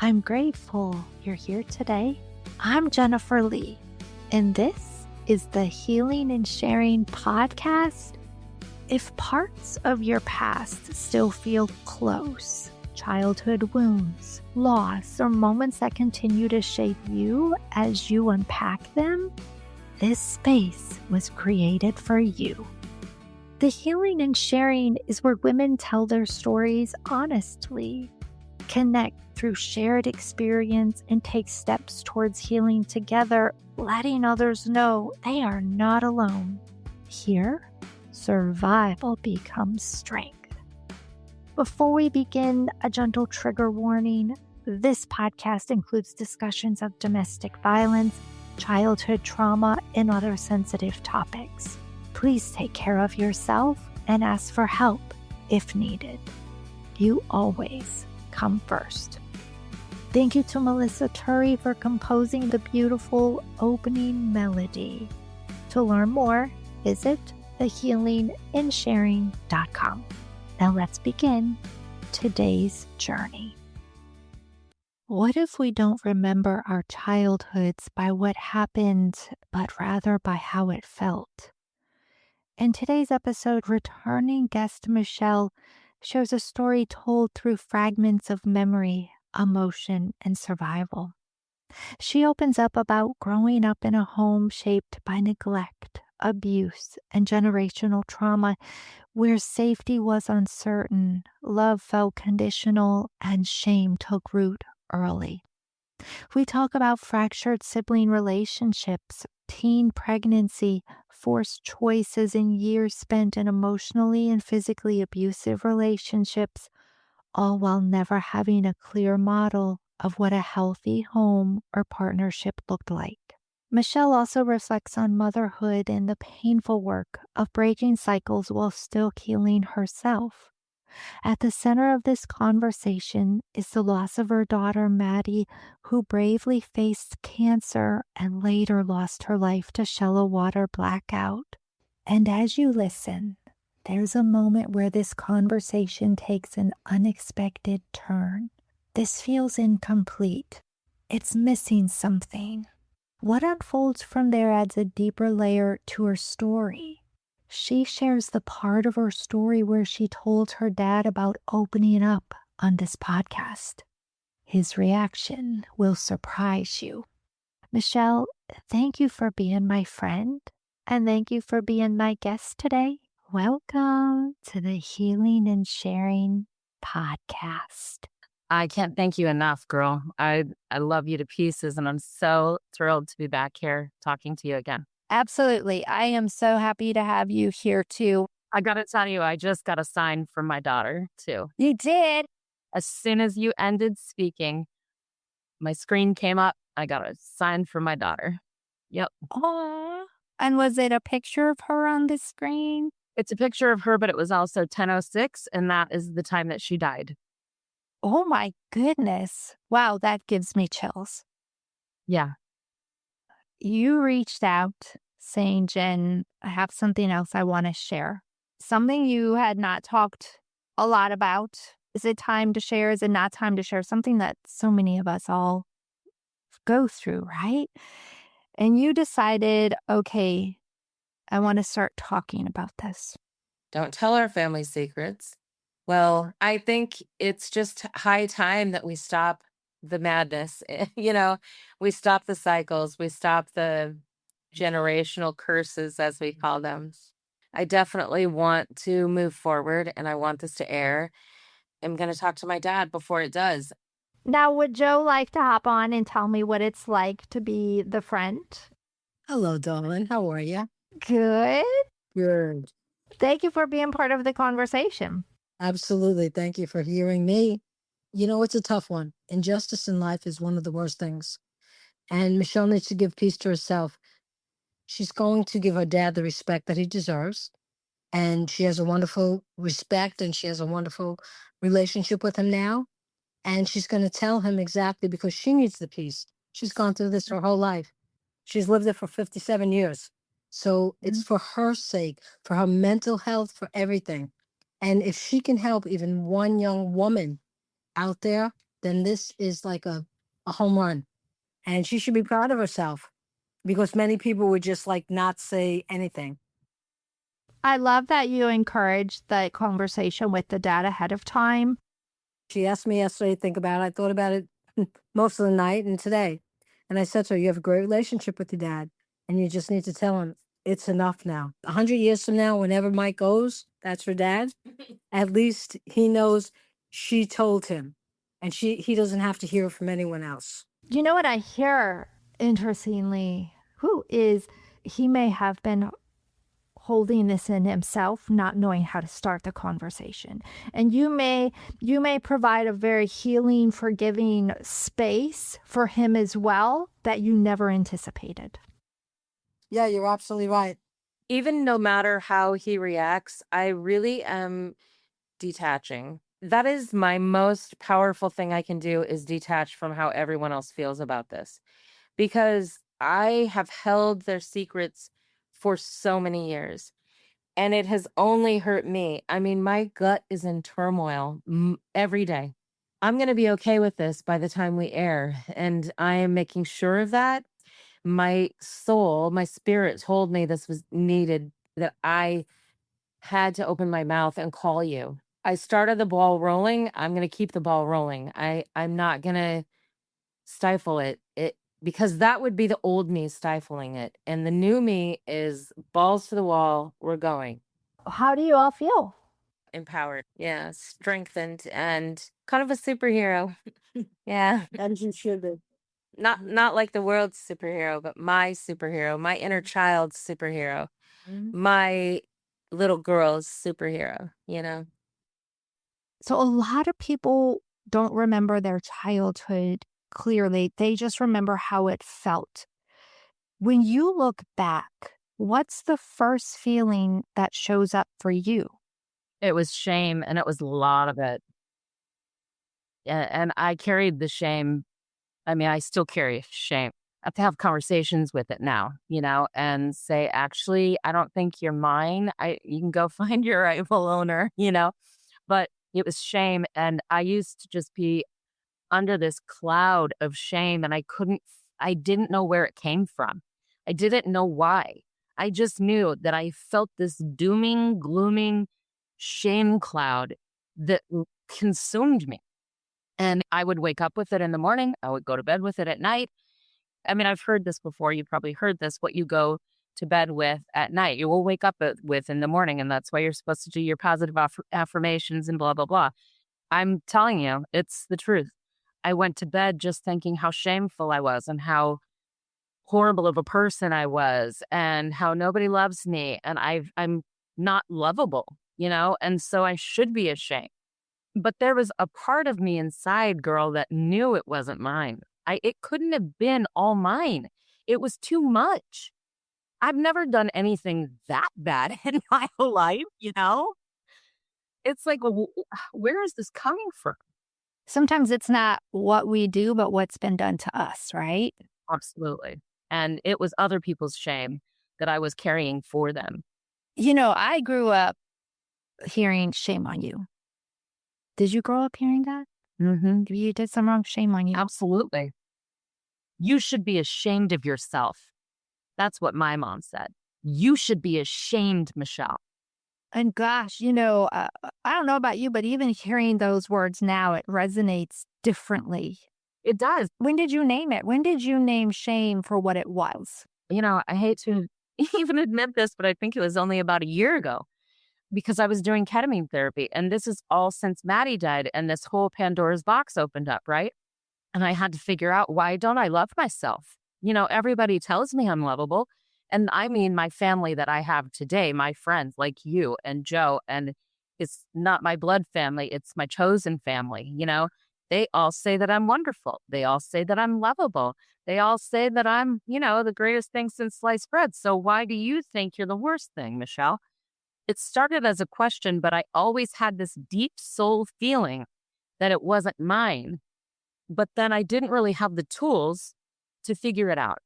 I'm grateful you're here today. I'm Jennifer Lee, and this is the Healing and Sharing podcast. If parts of your past still feel close, childhood wounds, loss, or moments that continue to shape you as you unpack them, this space was created for you. The Healing and Sharing is where women tell their stories honestly, connect through shared experience, and take steps towards healing together, letting others know they are not alone. Here, survival becomes strength. Before we begin, a gentle trigger warning. This podcast includes discussions of domestic violence, childhood trauma, and other sensitive topics. Please take care of yourself and ask for help if needed. You always come first. Thank you to Melissa Turi for composing the beautiful opening melody. To learn more, visit thehealingandsharing.com. Now let's begin today's journey. What if we don't remember our childhoods by what happened, but rather by how it felt? In today's episode, returning guest Michelle shows a story told through fragments of memory, emotion, and survival. She opens up about growing up in a home shaped by neglect, abuse, and generational trauma, where safety was uncertain, love felt conditional, and shame took root early. We talk about fractured sibling relationships, teen pregnancy, forced choices, and years spent in emotionally and physically abusive relationships, all while never having a clear model of what a healthy home or partnership looked like. Michelle also reflects on motherhood and the painful work of breaking cycles while still healing herself. At the center of this conversation is the loss of her daughter, Maddie, who bravely faced cancer and later lost her life to shallow water blackout. And as you listen, there's a moment where this conversation takes an unexpected turn. This feels incomplete. It's missing something. What unfolds from there adds a deeper layer to her story. She shares the part of her story where she told her dad about opening up on this podcast. His reaction will surprise you. Michelle, thank you for being my friend, and thank you for being my guest today. Welcome to the Healing and Sharing podcast. I can't thank you enough, girl. I love you to pieces, and I'm so thrilled to be back here talking to you again. Absolutely. I am so happy to have you here too. I got to tell you, I just got a sign from my daughter too. You did? As soon as you ended speaking, my screen came up. I got a sign from my daughter. Yep. Aww. And was it a picture of her on the screen? It's a picture of her, but it was also 10:06, and that is the time that she died. Oh my goodness. Wow, that gives me chills. Yeah. You reached out saying, Jen, I have something else I want to share. Something you had not talked a lot about. Is it time to share? Is it not time to share? Something that so many of us all go through, right? And you decided, okay, I want to start talking about this. Don't tell our family secrets. Well, I think it's just high time that we stop the madness. We stop the cycles, we stop the generational curses, as we call them. I definitely want to move forward, and I want this to air. I'm going to talk to my dad before it does. Now, would Joe like to hop on and tell me what it's like to be the friend? Hello, darling. How are you? Good. Good. Thank you for being part of the conversation. Absolutely. Thank you for hearing me. It's a tough one. Injustice in life is one of the worst things. And Michelle needs to give peace to herself. She's going to give her dad the respect that he deserves. And she has a wonderful respect and she has a wonderful relationship with him now. And she's going to tell him exactly because she needs the peace. She's gone through this her whole life. She's lived it for 57 years. So it's for her sake, for her mental health, for everything. And if she can help even one young woman out there, then this is like a home run. And she should be proud of herself because many people would just like not say anything. I love that you encouraged the conversation with the dad ahead of time. She asked me yesterday to think about it. I thought about it most of the night and today. And I said to her, you have a great relationship with your dad. And you just need to tell him it's enough now. 100 years from now, whenever Mike goes, that's her dad. At least he knows she told him. And he doesn't have to hear it from anyone else. You know what I hear, interestingly, is he may have been holding this in himself, not knowing how to start the conversation. And you may provide a very healing, forgiving space for him as well that you never anticipated. Yeah, you're absolutely right. Even no matter how he reacts, I really am detaching. That is my most powerful thing I can do, is detach from how everyone else feels about this. Because I have held their secrets for so many years, and it has only hurt me. I mean, my gut is in turmoil every day. I'm going to be okay with this by the time we air, and I am making sure of that. My soul, my spirit told me this was needed, that I had to open my mouth and call you. I started the ball rolling. I'm going to keep the ball rolling. I'm not going to stifle it because that would be the old me stifling it. And the new me is balls to the wall. We're going. How do you all feel? Empowered. Yeah. Strengthened and kind of a superhero. Yeah. As you should be. Not like the world's superhero, but my superhero, my inner child's superhero, my little girl's superhero, you know? So a lot of people don't remember their childhood clearly. They just remember how it felt. When you look back, what's the first feeling that shows up for you? It was shame, and it was a lot of it. And I carried the shame. I mean, I still carry shame. I have to have conversations with it now, and say, actually, I don't think you're mine. You can go find your rightful owner, but it was shame. And I used to just be under this cloud of shame, and I didn't know where it came from. I didn't know why. I just knew that I felt this dooming, glooming shame cloud that consumed me. And I would wake up with it in the morning. I would go to bed with it at night. I mean, I've heard this before. You probably heard this. What you go to bed with at night, you will wake up with in the morning. And that's why you're supposed to do your positive affirmations and blah, blah, blah. I'm telling you, it's the truth. I went to bed just thinking how shameful I was and how horrible of a person I was and how nobody loves me. And I'm not lovable, and so I should be ashamed. But there was a part of me inside, girl, that knew it wasn't mine. It couldn't have been all mine. It was too much. I've never done anything that bad in my life, It's like, well, where is this coming from? Sometimes it's not what we do, but what's been done to us, right? Absolutely. And it was other people's shame that I was carrying for them. I grew up hearing shame on you. Did you grow up hearing that? Mm-hmm. You did some wrong, shame on you. Absolutely. You should be ashamed of yourself. That's what my mom said. You should be ashamed, Michelle. And gosh, I don't know about you, but even hearing those words now, it resonates differently. It does. When did you name it? When did you name shame for what it was? I hate to even admit this, but I think it was only about a year ago because I was doing ketamine therapy. And this is all since Maddie died and this whole Pandora's box opened up, right? And I had to figure out, why don't I love myself? Everybody tells me I'm lovable. And I mean, my family that I have today, my friends like you and Joe, and it's not my blood family, it's my chosen family, They all say that I'm wonderful. They all say that I'm lovable. They all say that I'm, the greatest thing since sliced bread. So why do you think you're the worst thing, Michelle? It started as a question, but I always had this deep soul feeling that it wasn't mine. But then I didn't really have the tools to figure it out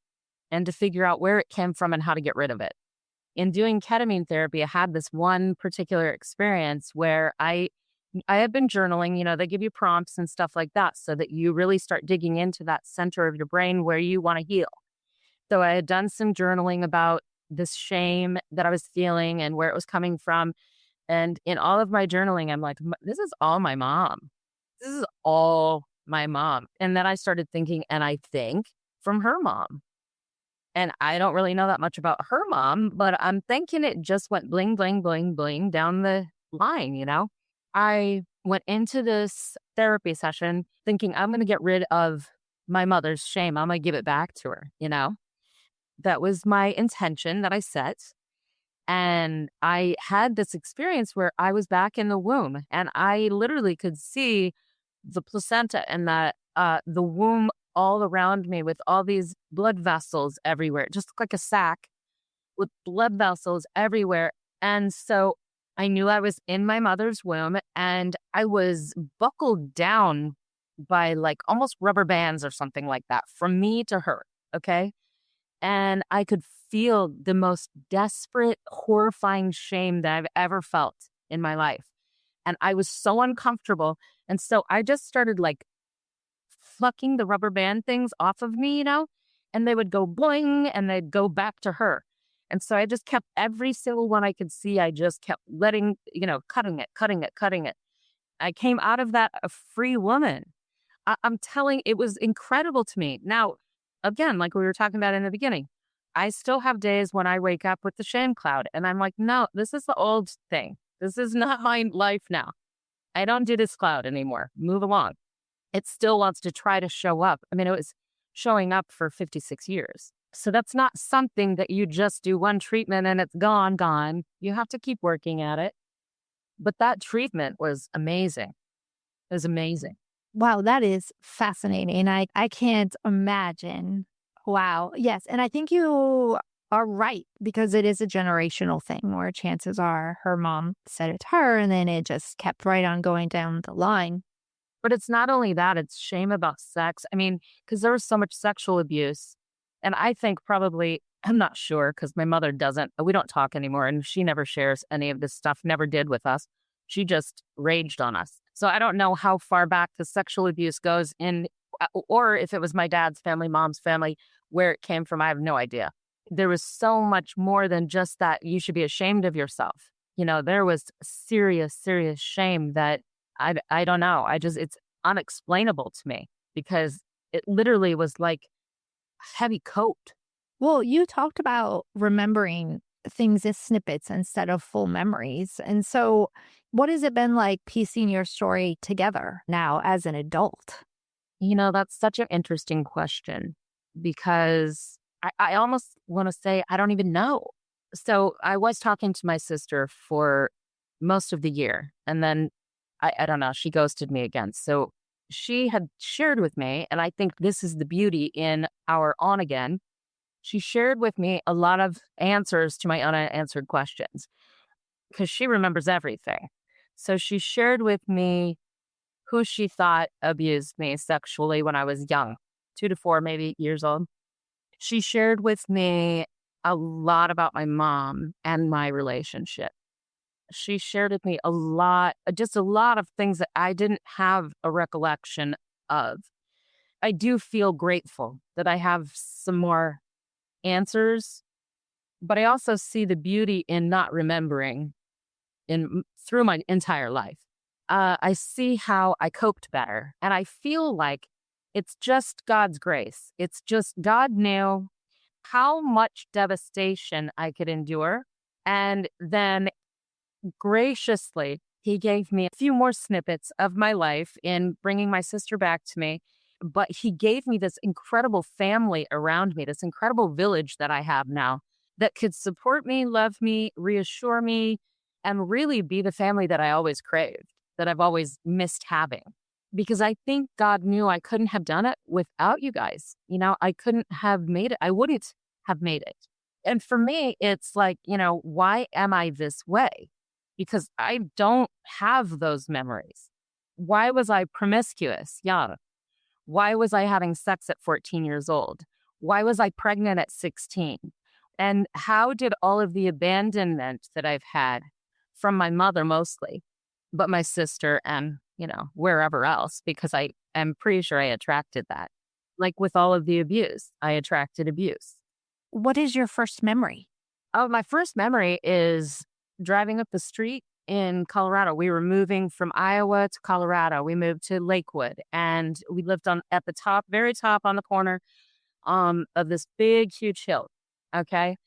and to figure out where it came from and how to get rid of it. In doing ketamine therapy, I had this one particular experience where I I had been journaling, they give you prompts and stuff like that so that you really start digging into that center of your brain where you want to heal. So I had done some journaling about this shame that I was feeling and where it was coming from. And in all of my journaling, I'm like, this is all my mom. This is all my mom. And then I started thinking, and I think from her mom. And I don't really know that much about her mom, but I'm thinking it just went bling, bling, bling, bling down the line. I went into this therapy session thinking I'm going to get rid of my mother's shame. I'm going to give it back to her. That was my intention that I set. And I had this experience where I was back in the womb and I literally could see the placenta and the womb all around me with all these blood vessels everywhere. It just looked like a sack with blood vessels everywhere. And so I knew I was in my mother's womb and I was buckled down by like almost rubber bands or something like that from me to her. Okay. And I could feel the most desperate, horrifying shame that I've ever felt in my life. And I was so uncomfortable. And so I just started like plucking the rubber band things off of me, and they would go boing and they'd go back to her. And so I just kept every single one I could see. I just kept letting, cutting it. I came out of that a free woman. I'm telling, it was incredible to me. Now, again, like we were talking about in the beginning, I still have days when I wake up with the shame cloud and I'm like, no, this is the old thing. This is not my life now. I don't do this cloud anymore. Move along. It still wants to try to show up. I mean, it was showing up for 56 years. So that's not something that you just do one treatment and it's gone. You have to keep working at it. But that treatment was amazing. It was amazing. Wow, that is fascinating. I can't imagine. Wow. Yes. And I think you are right because it is a generational thing where chances are her mom said it to her and then it just kept right on going down the line. But it's not only that, it's shame about sex. I mean, because there was so much sexual abuse. And I think probably, I'm not sure because my mother we don't talk anymore and she never shares any of this stuff, never did with us. She just raged on us. So I don't know how far back the sexual abuse goes in, or if it was my dad's family, mom's family, where it came from. I have no idea. There was so much more than just that you should be ashamed of yourself. There was serious, serious shame that I don't know. It's unexplainable to me because it literally was like a heavy coat. Well, you talked about remembering things as snippets instead of full memories. And so what has it been like piecing your story together now as an adult? That's such an interesting question because I almost want to say I don't even know. So I was talking to my sister for most of the year and then I don't know, she ghosted me again. So she had shared with me, and I think this is the beauty in our on again. She shared with me a lot of answers to my unanswered questions because she remembers everything. So she shared with me who she thought abused me sexually when I was young, 2 to 4 maybe years old. She shared with me a lot about my mom and my relationship. She shared with me a lot of things that I didn't have a recollection of. I do feel grateful that I have some more answers, but I also see the beauty in not remembering through my entire life. I see how I coped better, and I feel like it's just God's grace. It's just God knew how much devastation I could endure, and then graciously, he gave me a few more snippets of my life in bringing my sister back to me. But he gave me this incredible family around me, this incredible village that I have now that could support me, love me, reassure me, and really be the family that I always craved, that I've always missed having. Because I think God knew I couldn't have done it without you guys. I couldn't have made it. I wouldn't have made it. And for me, it's like, why am I this way? Because I don't have those memories. Why was I promiscuous young? Why was I having sex at 14 years old? Why was I pregnant at 16? And how did all of the abandonment that I've had from my mother mostly but my sister and, wherever else, because I am pretty sure I attracted that. Like with all of the abuse, I attracted abuse. What is your first memory? Oh, my first memory is driving up the street in Colorado. We were moving from Iowa to Colorado. We moved to Lakewood, and we lived at the top, very top on the corner of this big, huge hill. Okay.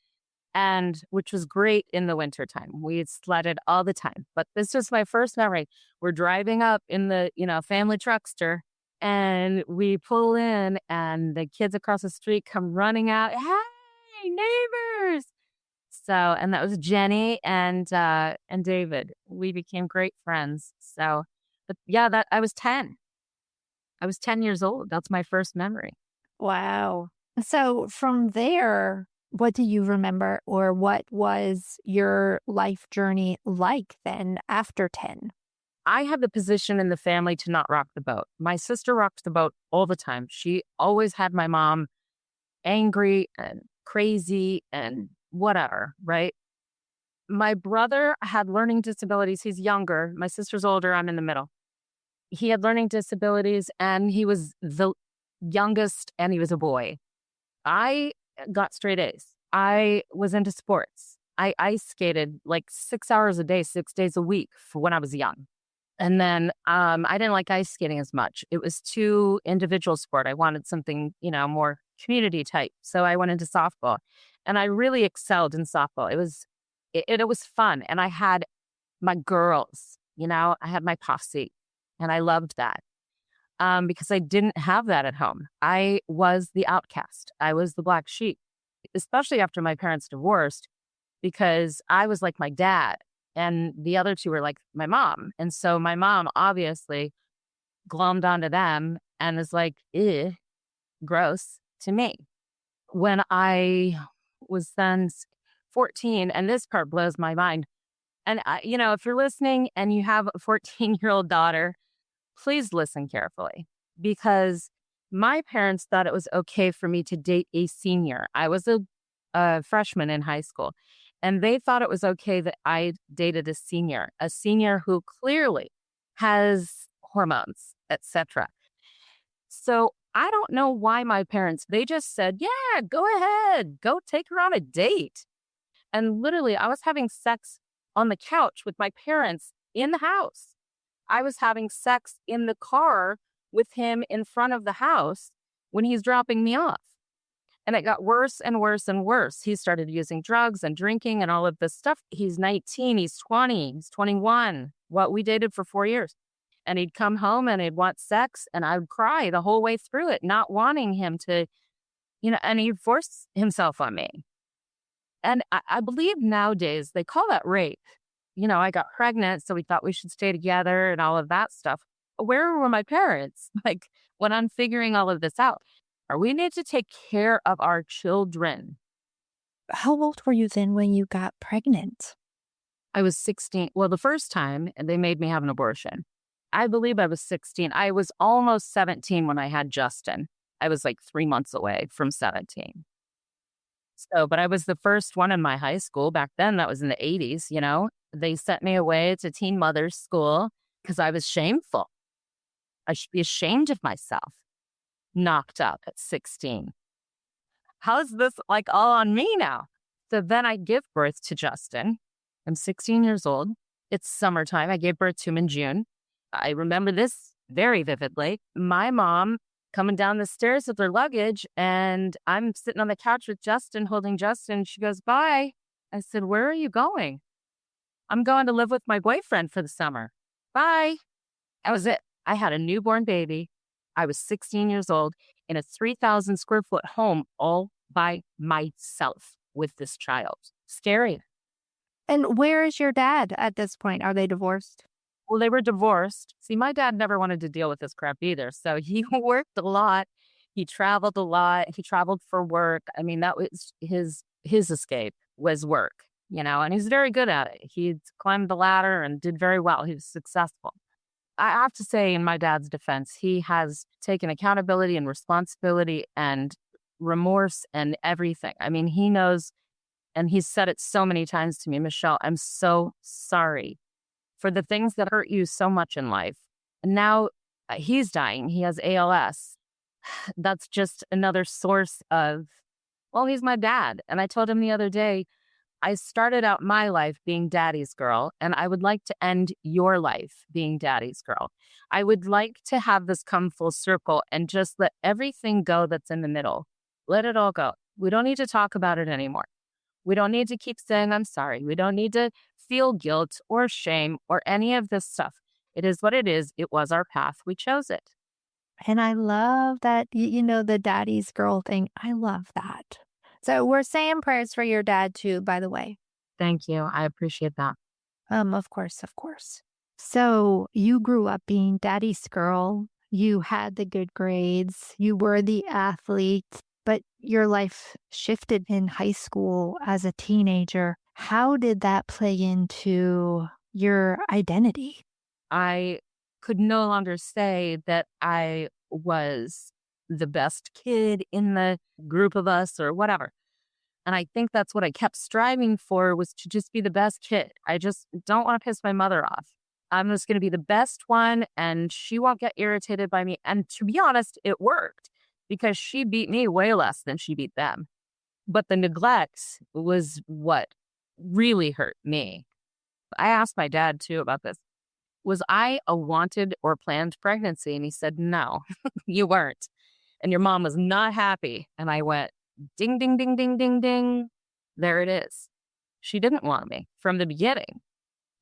And which was great in the wintertime. We had sledded all the time. But this was my first memory. We're driving up in the, family truckster, and we pull in, and the kids across the street come running out. Hey, neighbors. So, and that was Jenny and David. We became great friends. So, but yeah, that I was 10. I was 10 years old. That's my first memory. Wow. So from there, what do you remember, or what was your life journey like then after 10? I had the position in the family to not rock the boat. My sister rocked the boat all the time. She always had my mom angry and crazy and whatever, right? My brother had learning disabilities. He's younger. My sister's older. I'm in the middle. He had learning disabilities, and he was the youngest, and he was a boy. I got straight A's. I was into sports. I ice skated like 6 hours a day, 6 days a week for when I was young. And then I didn't like ice skating as much. It was too individual sport. I wanted something, more community type. So I went into softball, and I really excelled in softball. It was fun. And I had my girls, I had my posse, and I loved that. Because I didn't have that at home. I was the outcast. I was the black sheep, especially after my parents divorced, because I was like my dad, and the other two were like my mom. And so my mom obviously glommed onto them and was like, "Ew, gross" to me. When I was then 14, and this part blows my mind. And if you're listening and you have a 14-year-old daughter, please listen carefully, because my parents thought it was okay for me to date a senior. I was a freshman in high school, and they thought it was okay that I dated a senior who clearly has hormones, etc. So I don't know why my parents, they just said, yeah, go ahead, go take her on a date. And literally, I was having sex on the couch with my parents in the house. I was having sex in the car with him in front of the house when he's dropping me off. And it got worse and worse and worse. He started using drugs and drinking and all of this stuff. He's 19, he's 20, he's 21. Well, we dated for 4 years. And he'd come home and he'd want sex, and I would cry the whole way through it, not wanting him to, and he'd force himself on me. And I believe nowadays they call that rape. I got pregnant, so we thought we should stay together and all of that stuff. Where were my parents? Like, when I'm figuring all of this out, we need to take care of our children. How old were you then when you got pregnant? I was 16. Well, the first time they made me have an abortion, I believe I was 16. I was almost 17 when I had Justin. I was like 3 months away from 17. So, but I was the first one in my high school back then. That was in the 80s, They sent me away to teen mother's school because I was shameful. I should be ashamed of myself. Knocked up at 16. How's this like all on me now? So then I give birth to Justin. I'm 16 years old. It's summertime. I gave birth to him in June. I remember this very vividly. My mom coming down the stairs with her luggage, and I'm sitting on the couch with Justin, holding Justin. She goes, bye. I said, where are you going? I'm going to live with my boyfriend for the summer. Bye. That was it. I had a newborn baby. I was 16 years old in a 3,000 square foot home all by myself with this child. Scary. And where is your dad at this point? Are they divorced? Well, they were divorced. See, my dad never wanted to deal with this crap either. So he worked a lot. He traveled a lot. He traveled for work. I mean, that was his escape was work, and he's very good at it. He climbed the ladder and did very well. He was successful. I have to say, in my dad's defense, he has taken accountability and responsibility and remorse and everything. I mean, he knows, and he's said it so many times to me, Michelle, I'm so sorry for the things that hurt you so much in life. And now he's dying. He has ALS. That's just another source of, well, he's my dad. And I told him the other day, I started out my life being daddy's girl, and I would like to end your life being daddy's girl. I would like to have this come full circle and just let everything go that's in the middle. Let it all go. We don't need to talk about it anymore. We don't need to keep saying, I'm sorry. We don't need to feel guilt or shame or any of this stuff. It is what it is. It was our path. We chose it. And I love that, the daddy's girl thing. I love that. So we're saying prayers for your dad too, by the way. Thank you. I appreciate that. Of course, of course. So you grew up being daddy's girl. You had the good grades. You were the athlete, but your life shifted in high school as a teenager. How did that play into your identity? I could no longer say that I was the best kid in the group of us or whatever. And I think that's what I kept striving for, was to just be the best kid. I just don't want to piss my mother off. I'm just going to be the best one and she won't get irritated by me. And to be honest, it worked because she beat me way less than she beat them. But the neglect was what really hurt me. I asked my dad too about this. Was I a wanted or planned pregnancy? And he said, no, you weren't. And your mom was not happy. And I went, ding, ding, ding, ding, ding, ding. There it is. She didn't want me from the beginning.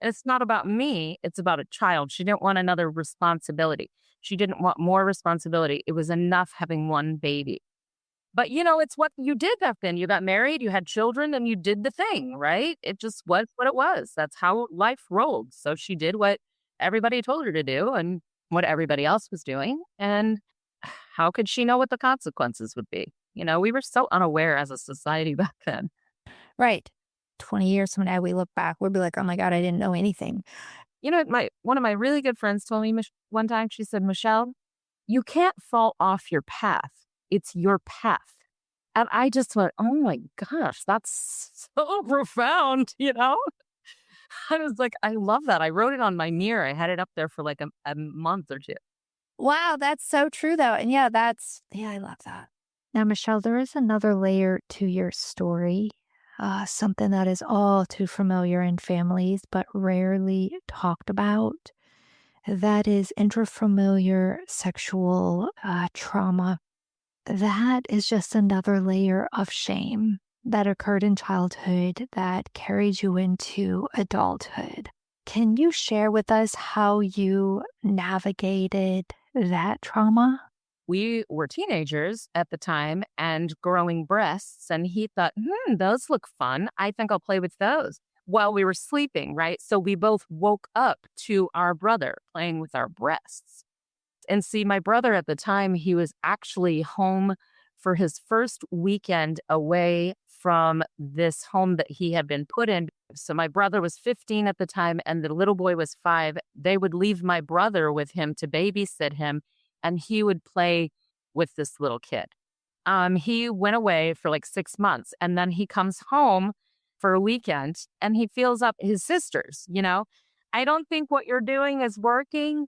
And it's not about me. It's about a child. She didn't want another responsibility. She didn't want more responsibility. It was enough having one baby. But, it's what you did back then. You got married, you had children, and you did the thing, right? It just was what it was. That's how life rolled. So she did what everybody told her to do and what everybody else was doing. And how could she know what the consequences would be? We were so unaware as a society back then. Right. 20 years from now, we look back, we'll be like, oh my God, I didn't know anything. One of my really good friends told me one time, she said, Michelle, you can't fall off your path. It's your path. And I just went, oh my gosh, that's so profound, I was like, I love that. I wrote it on my mirror. I had it up there for like a month or two. Wow, that's so true though. And I love that. Now, Michelle, there is another layer to your story, something that is all too familiar in families, but rarely talked about. That is intrafamiliar sexual trauma. That is just another layer of shame that occurred in childhood that carried you into adulthood. Can you share with us how you navigated that trauma? We were teenagers at the time and growing breasts, and he thought, those look fun. I think I'll play with those while we were sleeping, right? So we both woke up to our brother playing with our breasts. And see, my brother at the time, he was actually home for his first weekend away from this home that he had been put in. So my brother was 15 at the time and the little boy was 5. They would leave my brother with him to babysit him, and he would play with this little kid. He went away for like 6 months, and then he comes home for a weekend and he feels up his sisters. I don't think what you're doing is working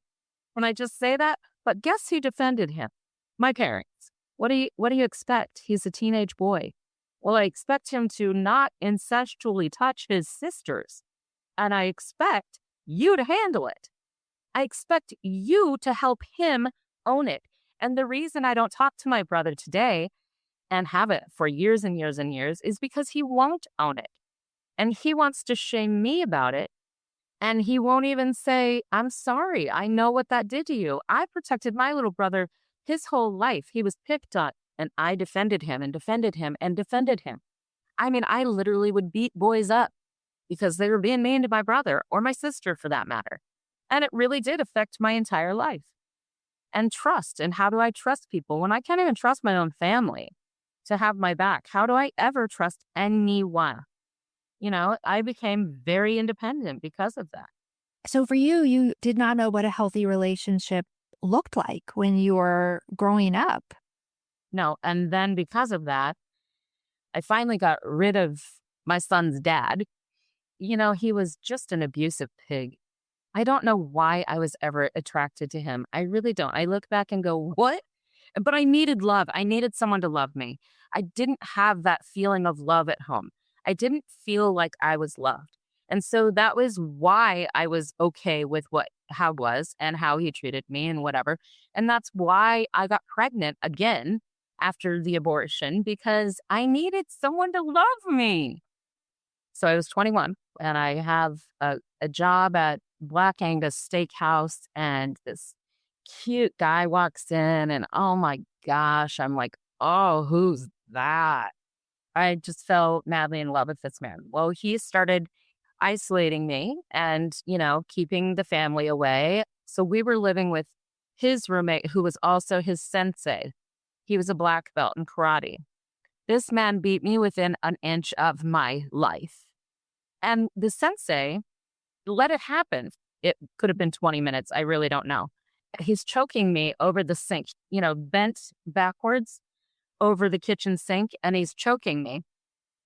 when I just say that, but guess who defended him? My parents. What do you expect? He's a teenage boy. Well, I expect him to not incestually touch his sisters, and I expect you to handle it. I expect you to help him own it. And the reason I don't talk to my brother today and have it for years and years and years is because he won't own it. And he wants to shame me about it. And he won't even say, I'm sorry. I know what that did to you. I protected my little brother his whole life. He was picked on, and I defended him and defended him and defended him. I mean, I literally would beat boys up because they were being mean to my brother or my sister for that matter. And it really did affect my entire life. And trust. And how do I trust people when I can't even trust my own family to have my back? How do I ever trust anyone? I became very independent because of that. So for you, you did not know what a healthy relationship looked like when you were growing up. No. And then because of that, I finally got rid of my son's dad. He was just an abusive pig. I don't know why I was ever attracted to him. I really don't. I look back and go, what? But I needed love. I needed someone to love me. I didn't have that feeling of love at home. I didn't feel like I was loved. And so that was why I was okay with how it was and how he treated me and whatever. And that's why I got pregnant again after the abortion, because I needed someone to love me. So I was 21 and I have a job at Black Angus Steakhouse, and this cute guy walks in, and oh my gosh, I'm like, oh, who's that? I just fell madly in love with this man. Well, he started isolating me and, keeping the family away. So we were living with his roommate, who was also his sensei. He was a black belt in karate. This man beat me within an inch of my life. And the sensei let it happen. It could have been 20 minutes. I really don't know. He's choking me over the sink, bent backwards over the kitchen sink, and he's choking me.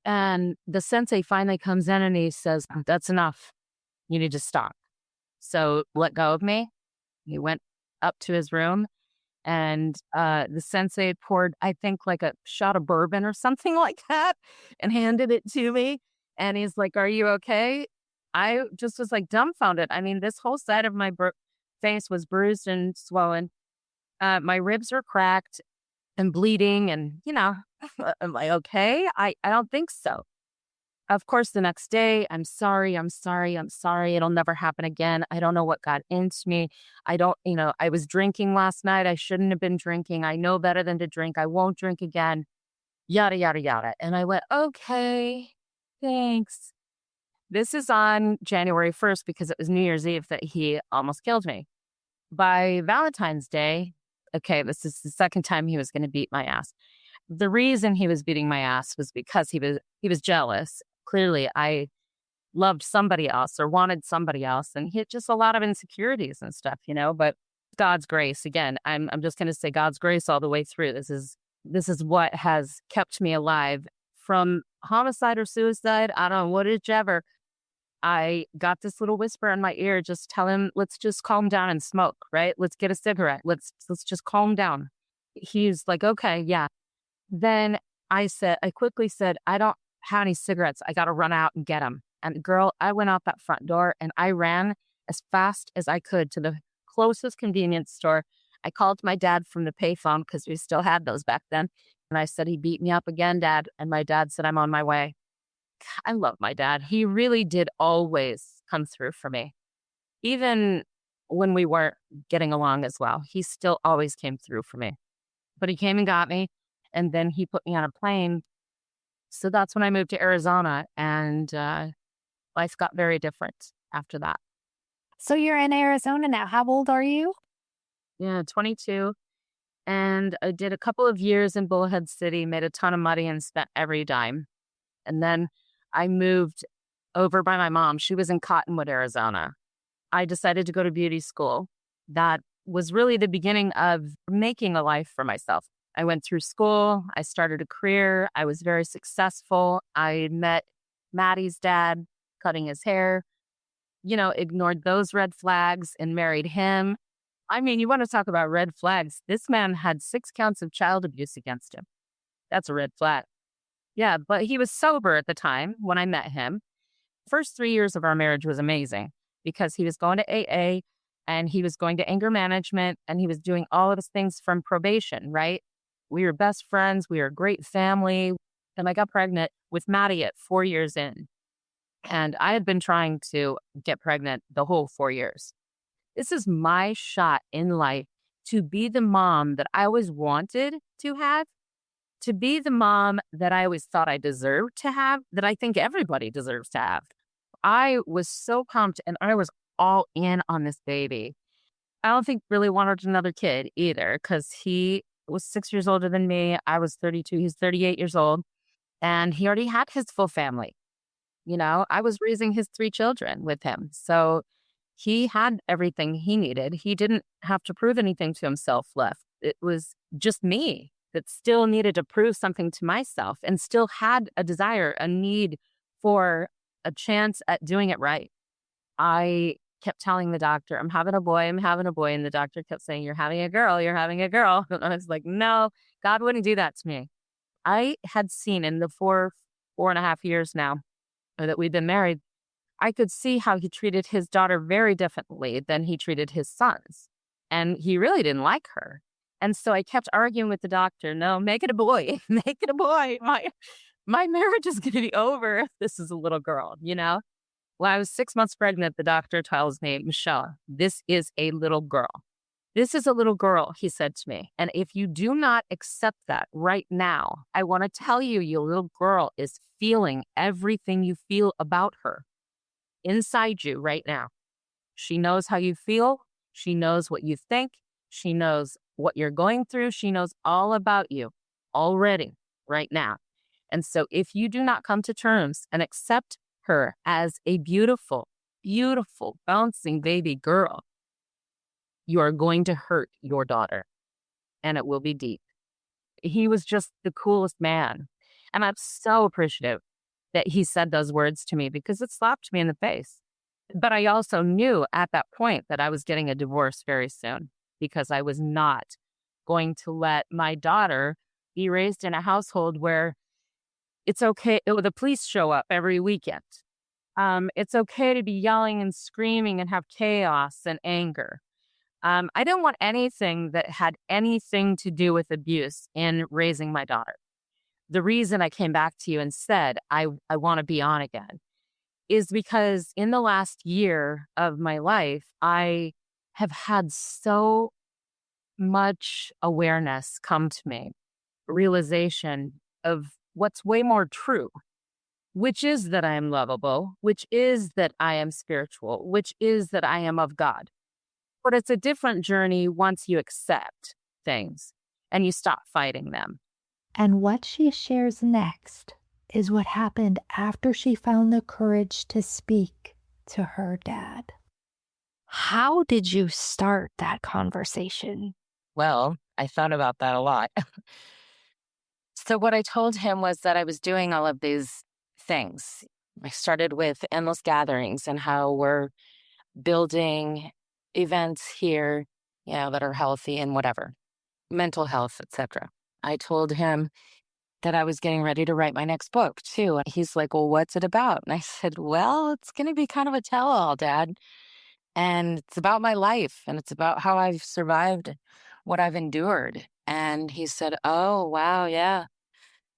And the sensei finally comes in and he says, that's enough. You need to stop. So let go of me. He went up to his room, and the sensei poured, I think, like a shot of bourbon or something like that, and handed it to me. And he's like, are you okay? I just was like dumbfounded. I mean, this whole side of my face was bruised and swollen. My ribs were cracked and bleeding. And, am I okay? I don't think so. Of course, the next day, I'm sorry. It'll never happen again. I don't know what got into me. I was drinking last night. I shouldn't have been drinking. I know better than to drink. I won't drink again. Yada, yada, yada. And I went, okay, thanks. This is on January 1st because it was New Year's Eve that he almost killed me. By Valentine's Day, okay, this is the second time he was going to beat my ass. The reason he was beating my ass was because he was jealous. Clearly, I loved somebody else or wanted somebody else, and he had just a lot of insecurities and stuff, but God's grace, again, I'm just going to say God's grace all the way through. This is what has kept me alive from homicide or suicide. I don't know, whichever. I got this little whisper in my ear, just tell him, let's just calm down and smoke, right? Let's get a cigarette. Let's just calm down. He's like, okay, yeah. Then I quickly said, I don't have any cigarettes. I got to run out and get them. And girl, I went out that front door and I ran as fast as I could to the closest convenience store. I called my dad from the payphone because we still had those back then. And I said, he beat me up again, Dad. And my dad said, I'm on my way. I love my dad. He really did always come through for me. Even when we weren't getting along as well, he still always came through for me. But he came and got me, and then he put me on a plane. So that's when I moved to Arizona, and life got very different after that. So you're in Arizona now. How old are you? Yeah, 22. And I did a couple of years in Bullhead City, made a ton of money and spent every dime. And then I moved over by my mom. She was in Cottonwood, Arizona. I decided to go to beauty school. That was really the beginning of making a life for myself. I went through school. I started a career. I was very successful. I met Maddie's dad, cutting his hair, ignored those red flags and married him. I mean, you want to talk about red flags. This man had 6 counts of child abuse against him. That's a red flag. Yeah, but he was sober at the time when I met him. First 3 years of our marriage was amazing because he was going to AA and he was going to anger management and he was doing all of those things from probation, right? We were best friends. We were a great family. And I got pregnant with Maddie at 4 years in. And I had been trying to get pregnant the whole 4 years. This is my shot in life to be the mom that I always wanted to have, to be the mom that I always thought I deserved to have, that I think everybody deserves to have. I was so pumped and I was all in on this baby. I don't think really wanted another kid either because he was 6 years older than me. I was 32. He's 38 years old. And he already had his full family. I was raising his 3 children with him. So he had everything he needed. He didn't have to prove anything to himself left. It was just me that still needed to prove something to myself and still had a desire, a need for a chance at doing it right. I kept telling the doctor, I'm having a boy, I'm having a boy. And the doctor kept saying, you're having a girl, you're having a girl. And I was like, no, God wouldn't do that to me. I had seen in the 4.5 years now that we've been married, I could see how he treated his daughter very differently than he treated his sons. And he really didn't like her. And so I kept arguing with the doctor, no, make it a boy, make it a boy. My marriage is going to be over if this is a little girl, you know? When I was 6 months pregnant, the doctor tells me, Michelle, this is a little girl. This is a little girl, he said to me. And if you do not accept that right now, I want to tell you, your little girl is feeling everything you feel about her inside you right now. She knows how you feel. She knows what you think. She knows what you're going through. She knows all about you already right now. And so if you do not come to terms and accept her as a beautiful, beautiful, bouncing baby girl, you are going to hurt your daughter, and it will be deep. He was just the coolest man. And I'm so appreciative that he said those words to me because it slapped me in the face. But I also knew at that point that I was getting a divorce very soon because I was not going to let my daughter be raised in a household where it's okay. The police show up every weekend. It's okay to be yelling and screaming and have chaos and anger. I didn't want anything that had anything to do with abuse in raising my daughter. The reason I came back to you and said, I want to be on again is because in the last year of my life, I have had so much awareness come to me, realization of what's way more true, which is that I am lovable, which is that I am spiritual, which is that I am of God. But it's a different journey once you accept things and you stop fighting them. And what she shares next is what happened after she found the courage to speak to her dad. How did you start that conversation? Well, I thought about that a lot. So what I told him was that I was doing all of these things. I started with endless gatherings and how we're building events here, that are healthy and whatever, mental health, etc. I told him that I was getting ready to write my next book too. And he's like, well, what's it about? And I said, well, it's going to be kind of a tell-all, Dad. And it's about my life and it's about how I've survived what I've endured. And he said, oh, wow, yeah.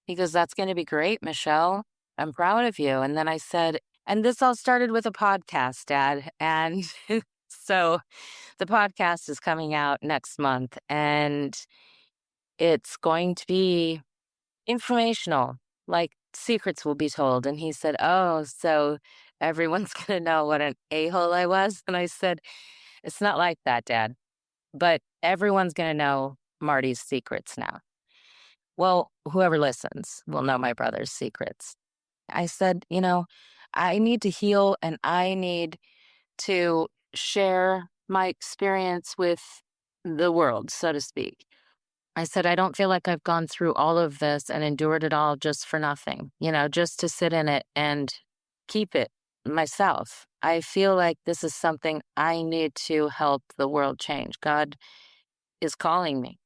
He goes, that's going to be great, Michelle. I'm proud of you. And then I said, and this all started with a podcast, Dad. And so the podcast is coming out next month and it's going to be informational, like secrets will be told. And he said, oh, so everyone's going to know what an a-hole I was? And I said, it's not like that, Dad, but everyone's going to know Marty's secrets now. Well, whoever listens will know my brother's secrets. I said, I need to heal and I need to share my experience with the world, so to speak. I said, I don't feel like I've gone through all of this and endured it all just for nothing, just to sit in it and keep it myself. I feel like this is something I need to help the world change. God is calling me.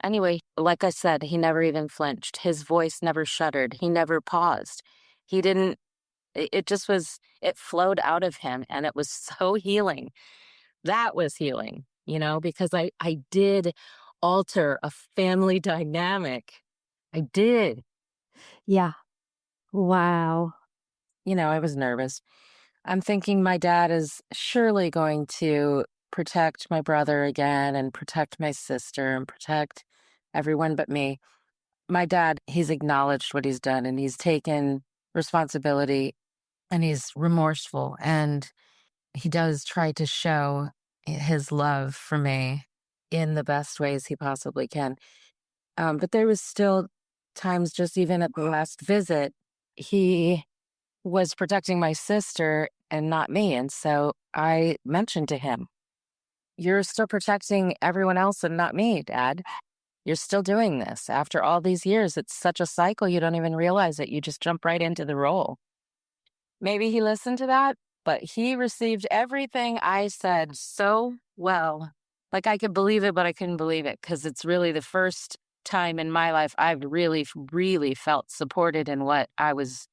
Anyway, like I said, he never even flinched. His voice never shuddered. He never paused. He didn't, it just was, it flowed out of him and it was so healing. That was healing, because I did alter a family dynamic. I did. Yeah. Wow. I was nervous. I'm thinking my dad is surely going to protect my brother again and protect my sister and protect everyone but me. My dad, he's acknowledged what he's done and he's taken responsibility and he's remorseful and he does try to show his love for me in the best ways he possibly can. But there was still times, just even at the last visit, he was protecting my sister and not me. And so I mentioned to him, you're still protecting everyone else and not me, Dad. You're still doing this. After all these years, it's such a cycle, you don't even realize it. You just jump right into the role. Maybe he listened to that. but he received everything I said so well. Like I could believe it, but I couldn't believe it because it's really the first time in my life I've really, really felt supported in what I was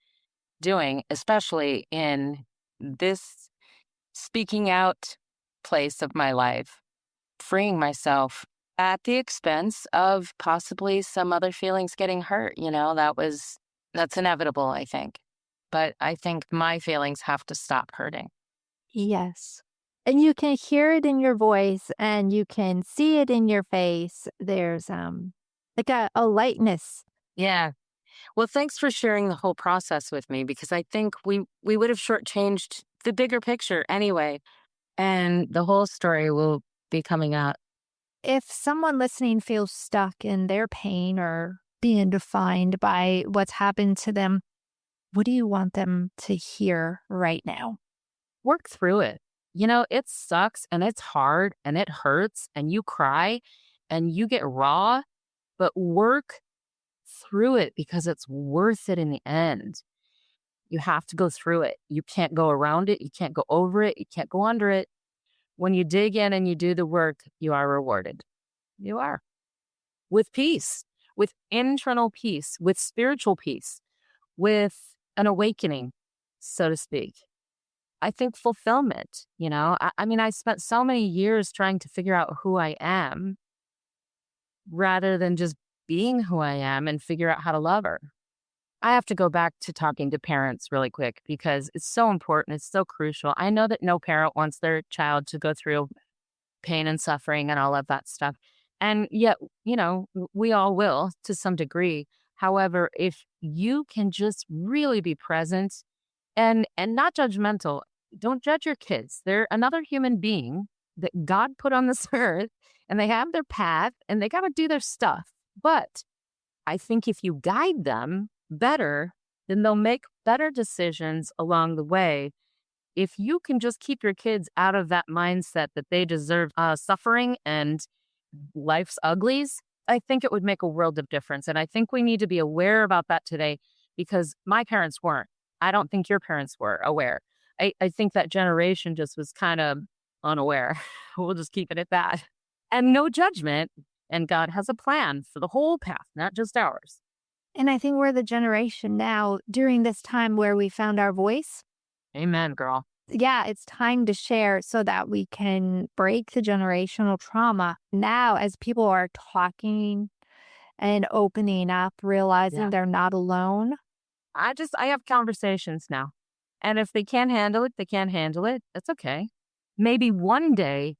doing, especially in this speaking out place of my life, freeing myself at the expense of possibly some other feelings getting hurt. That's inevitable, I think. But I think my feelings have to stop hurting. Yes. And you can hear it in your voice and you can see it in your face. There's like a lightness. Yeah. Well, thanks for sharing the whole process with me because I think we would have shortchanged the bigger picture anyway. And the whole story will be coming out. If someone listening feels stuck in their pain or being defined by what's happened to them, what do you want them to hear right now? Work through it. It sucks and it's hard and it hurts and you cry and you get raw, but work through it because it's worth it in the end. You have to go through it. You can't go around it. You can't go over it. You can't go under it. When you dig in and you do the work, you are rewarded. You are. With peace, with internal peace, with spiritual peace, with an awakening, so to speak. I think fulfillment, I spent so many years trying to figure out who I am rather than just being who I am and figure out how to love her. I have to go back to talking to parents really quick because it's so important. It's so crucial. I know that no parent wants their child to go through pain and suffering and all of that stuff. And yet, we all will to some degree. However, if you can just really be present and not judgmental, don't judge your kids. They're another human being that God put on this earth and they have their path and they got to do their stuff. But I think if you guide them better, then they'll make better decisions along the way. If you can just keep your kids out of that mindset that they deserve suffering and life's uglies, I think it would make a world of difference. And I think we need to be aware about that today because my parents weren't. I don't think your parents were aware. I think that generation just was kind of unaware. We'll just keep it at that. And no judgment. And God has a plan for the whole path, not just ours. And I think we're the generation now during this time where we found our voice. Amen, girl. Yeah, it's time to share so that we can break the generational trauma now as people are talking and opening up, realizing they're not alone. I have conversations now. And if they can't handle it, they can't handle it. That's okay. Maybe one day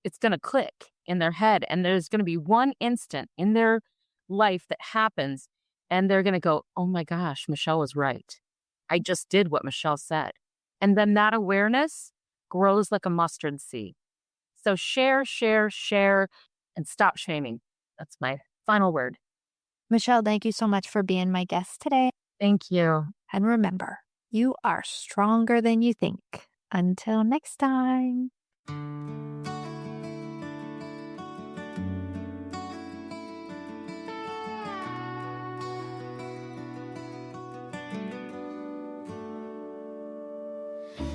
it's going to click in their head and there's going to be one instant in their life that happens and they're going to go, oh my gosh, Michelle was right. I just did what Michelle said. And then that awareness grows like a mustard seed. So share, and stop shaming. That's my final word. Michelle, thank you so much for being my guest today. Thank you. And remember, you are stronger than you think. Until next time.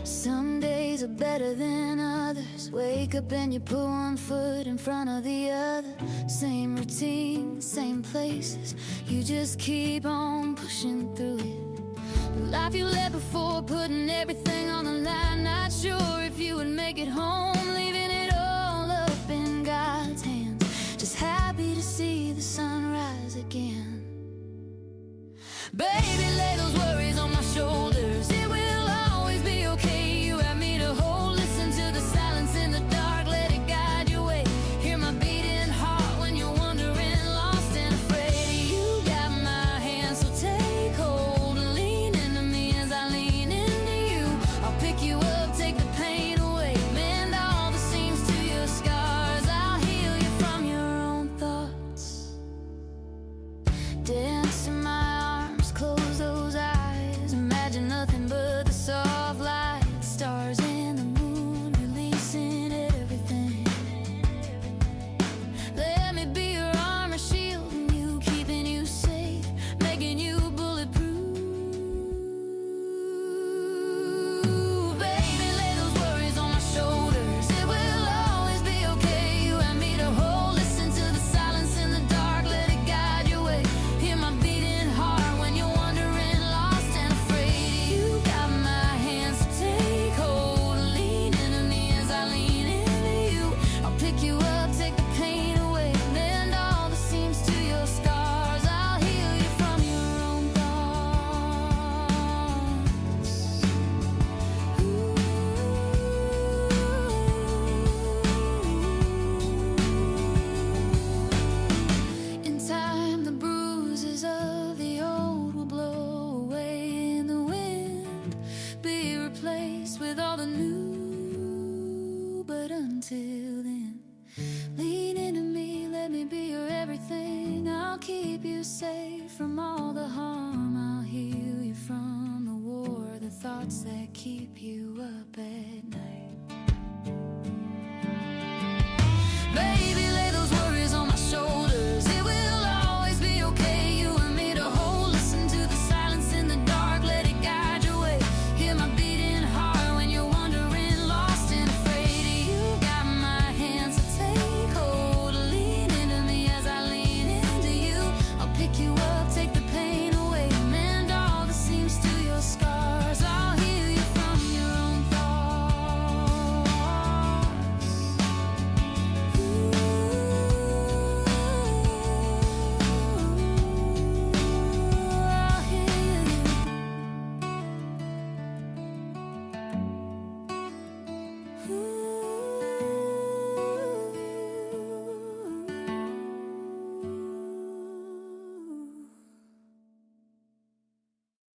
Some days are better than others. Wake up and you put one foot in front of the other. Same routine, same places. You just keep on pushing through it. The life you led before, putting everything on the line. Not sure if you would make it home, leaving it all up in God's hands. Just happy to see the sunrise again. Baby, lay those worries on my shoulders. It will always be okay. You have me to hold. Listen to the silence in the dark. Let it guide your way. Hear my beating heart when you're wandering, lost and afraid. You got my hand, so take hold and lean into me as I lean into you. I'll pick you up, take the pain away, mend all the seams to your scars. I'll heal you from your own thoughts. Dance in my arms, close the I'll keep you safe from all the harm. I'll heal you from the war, the thoughts that keep you